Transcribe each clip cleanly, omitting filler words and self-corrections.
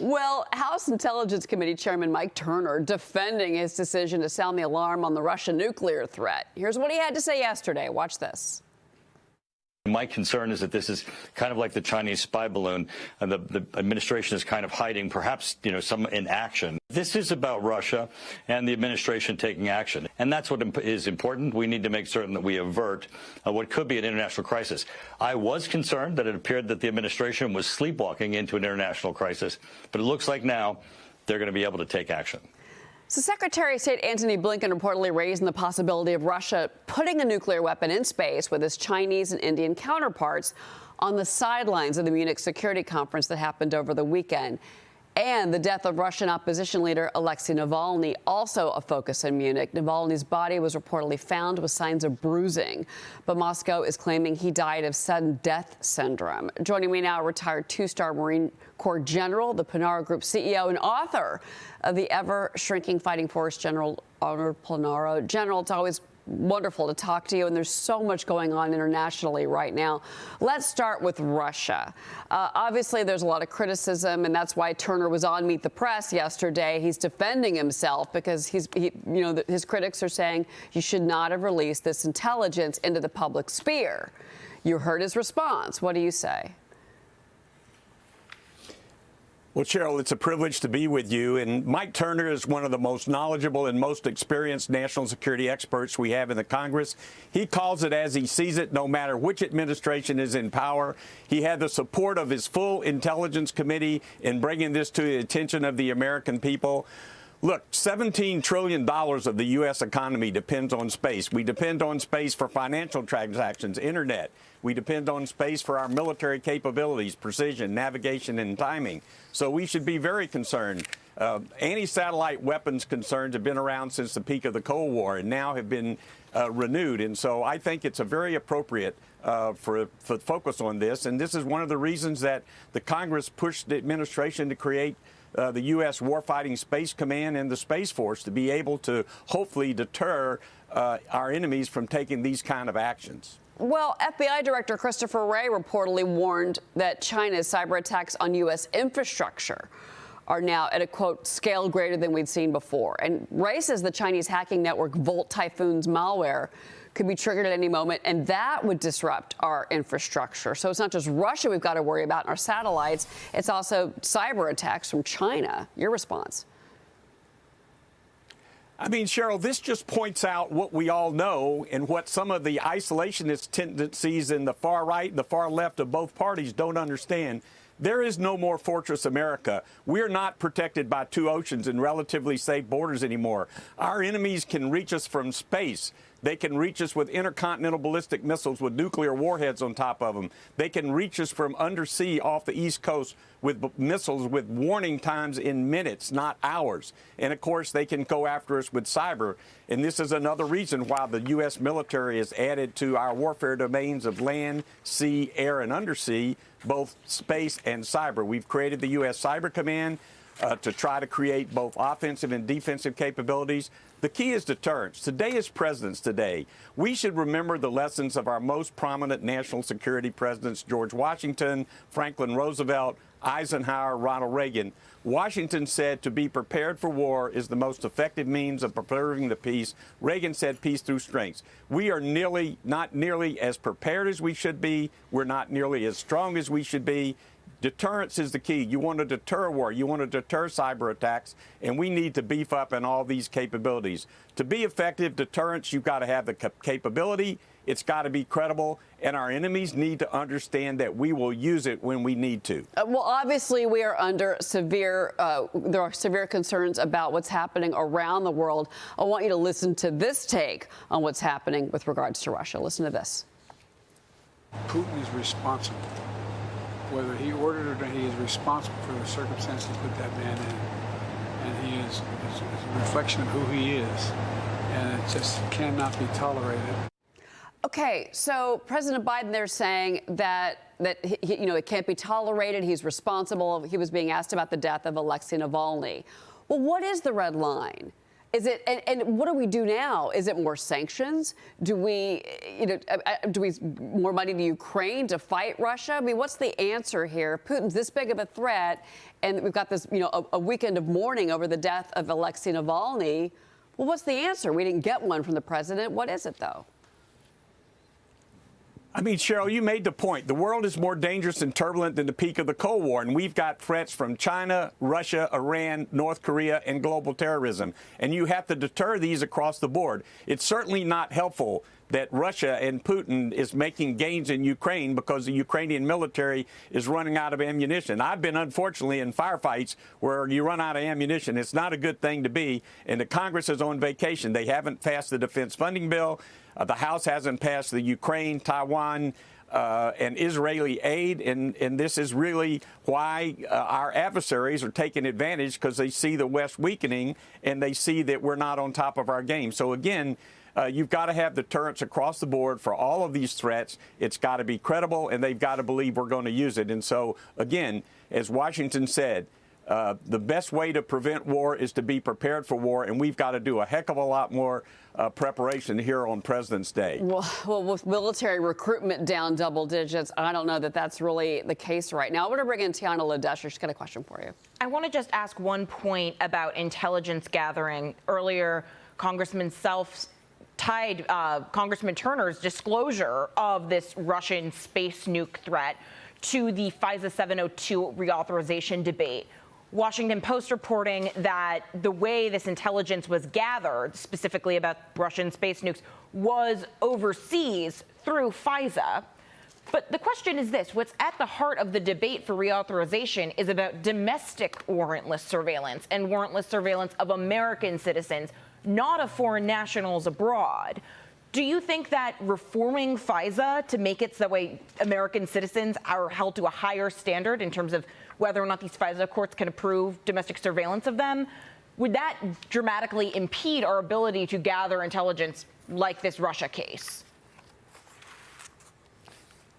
Well, House Intelligence Committee Chairman Mike Turner defending his decision to sound the alarm on the Russian nuclear threat. Here's what he had to say yesterday. Watch this. My concern is that this is kind of like the Chinese spy balloon, and the administration is kind of hiding, perhaps, some inaction. This is about Russia and the administration taking action, and that's what is important. We need to make certain that we avert what could be an international crisis. I was concerned that it appeared that the administration was sleepwalking into an international crisis, but it looks like now they're going to be able to take action. So Secretary of State Antony Blinken reportedly raising the possibility of Russia putting a nuclear weapon in space with its Chinese and Indian counterparts on the sidelines of the Munich Security Conference that happened over the weekend. And the death of Russian opposition leader Alexei Navalny, also a focus in Munich. Navalny's body was reportedly found with signs of bruising, but Moscow is claiming he died of sudden death syndrome. Joining me now, retired two-star Marine Corps general, the Punaro Group CEO and author of the ever-shrinking fighting force, General Arnold Punaro. General, it's always wonderful to talk to you, and there's so much going on internationally right now. Let's start with Russia. Obviously, there's a lot of criticism, and that's why Turner was on Meet the Press yesterday. He's defending himself because his critics are saying you should not have released this intelligence into the public sphere. You heard his response. What do you say? Well, Cheryl, it's a privilege to be with you. And Mike Turner is one of the most knowledgeable and most experienced national security experts we have in the Congress. He calls it as he sees it, no matter which administration is in power. He had the support of his full Intelligence Committee in bringing this to the attention of the American people. Look, $17 trillion of the U.S. economy depends on space. We depend on space for financial transactions, internet. We depend on space for our military capabilities, precision, navigation, and timing. So we should be very concerned. Anti-satellite weapons concerns have been around since the peak of the Cold War and now have been renewed. And so I think it's a very appropriate for focus on this. And this is one of the reasons that the Congress pushed the administration to create the U.S. Warfighting Space Command and the Space Force to be able to hopefully deter our enemies from taking these kind of actions. Well, FBI Director Christopher Wray reportedly warned that China's cyber attacks on U.S. infrastructure are now at a, quote, scale greater than we'd seen before. And Wray says the Chinese hacking network Volt Typhoon's malware could be triggered at any moment, and that would disrupt our infrastructure. So it's not just Russia we've got to worry about in our satellites. It's also cyber attacks from China. Your response? I mean, Cheryl, this just points out what we all know and what some of the isolationist tendencies in the far right and the far left of both parties don't understand. There is no more Fortress America. We're not protected by two oceans and relatively safe borders anymore. Our enemies can reach us from space. They can reach us with intercontinental ballistic missiles with nuclear warheads on top of them. They can reach us from undersea off the East Coast with missiles with warning times in minutes, not hours. And, of course, they can go after us with cyber. And this is another reason why the U.S. military has added to our warfare domains of land, sea, air, and undersea, both space and cyber. We've created the U.S. Cyber Command to try to create both offensive and defensive capabilities. The key is deterrence. Today is President's Day. We should remember the lessons of our most prominent national security presidents, George Washington, Franklin Roosevelt, Eisenhower, Ronald Reagan. Washington said to be prepared for war is the most effective means of preserving the peace. Reagan said peace through strength. We are not nearly as prepared as we should be. We're not nearly as strong as we should be. Deterrence is the key. You want to deter war. You want to deter cyber attacks, and we need to beef up in all these capabilities. To be effective deterrence, you've got to have the capability. It's got to be credible, and our enemies need to understand that we will use it when we need to. Well, obviously, we are under severe, there are severe concerns about what's happening around the world. I want you to listen to this take on what's happening with regards to Russia. Listen to this. Putin is responsible. Whether he ordered it or not, he is responsible for the circumstances that put that man in. And he is a reflection of who he is. And it just cannot be tolerated. Okay, so President Biden, they're saying that it can't be tolerated. He's responsible. He was being asked about the death of Alexei Navalny. Well, what is the red line? Is it, and what do we do now? Is it more sanctions? Do we, more money to Ukraine to fight Russia? I mean, what's the answer here? Putin's this big of a threat, and we've got this, a weekend of mourning over the death of Alexei Navalny. Well, what's the answer? We didn't get one from the president. What is it, though? I mean, Cheryl, you made the point. The world is more dangerous and turbulent than the peak of the Cold War, and we've got threats from China, Russia, Iran, North Korea, and global terrorism. And you have to deter these across the board. It's certainly not helpful that Russia and Putin is making gains in Ukraine because the Ukrainian military is running out of ammunition. I've been, unfortunately, in firefights where you run out of ammunition. It's not a good thing to be, and the Congress is on vacation. They haven't passed the defense funding bill. The House hasn't passed the Ukraine, Taiwan, and Israeli aid, and this is really why our adversaries are taking advantage, because they see the West weakening and they see that we're not on top of our game. So again, you've got to have deterrence across the board for all of these threats. It's got to be credible, and they've got to believe we're going to use it. And so, again, as Washington said, the best way to prevent war is to be prepared for war, and we've got to do a heck of a lot more preparation here on President's Day. Well, with military recruitment down double digits, I don't know that that's really the case right now. I want to bring in Tiana Ledesher. She's got a question for you. I want to just ask one point about intelligence gathering. Earlier, Congressman Self tied Congressman Turner's disclosure of this Russian space nuke threat to the FISA 702 reauthorization debate. Washington Post reporting that the way this intelligence was gathered, specifically about Russian space nukes, was overseas through FISA. But the question is this: what's at the heart of the debate for reauthorization is about domestic warrantless surveillance and warrantless surveillance of American citizens, not of foreign nationals abroad. Do you think that reforming FISA to make it so that way American citizens are held to a higher standard in terms of whether or not these FISA courts can approve domestic surveillance of them, would that dramatically impede our ability to gather intelligence like this Russia case?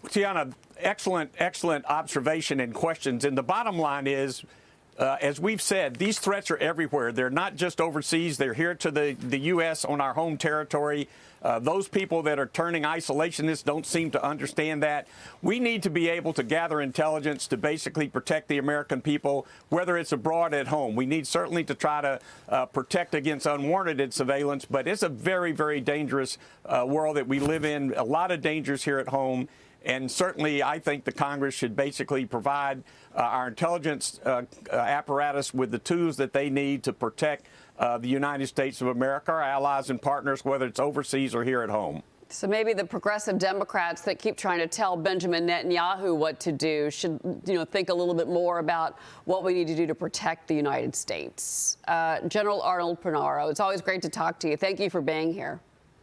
Tiana, excellent observation and questions. And the bottom line is, as we've said, these threats are everywhere. They're not just overseas. They're here to the U.S. on our home territory. Those people that are turning isolationists don't seem to understand that. We need to be able to gather intelligence to basically protect the American people, whether it's abroad or at home. We need certainly to try to protect against unwarranted surveillance, but it's a very, very dangerous world that we live in. A lot of dangers here at home. And certainly, I think the Congress should basically provide our intelligence apparatus with the tools that they need to protect the United States of America, our allies and partners, whether it's overseas or here at home. So maybe the progressive Democrats that keep trying to tell Benjamin Netanyahu what to do should, think a little bit more about what we need to do to protect the United States. General Arnold Punaro, it's always great to talk to you. Thank you for being here.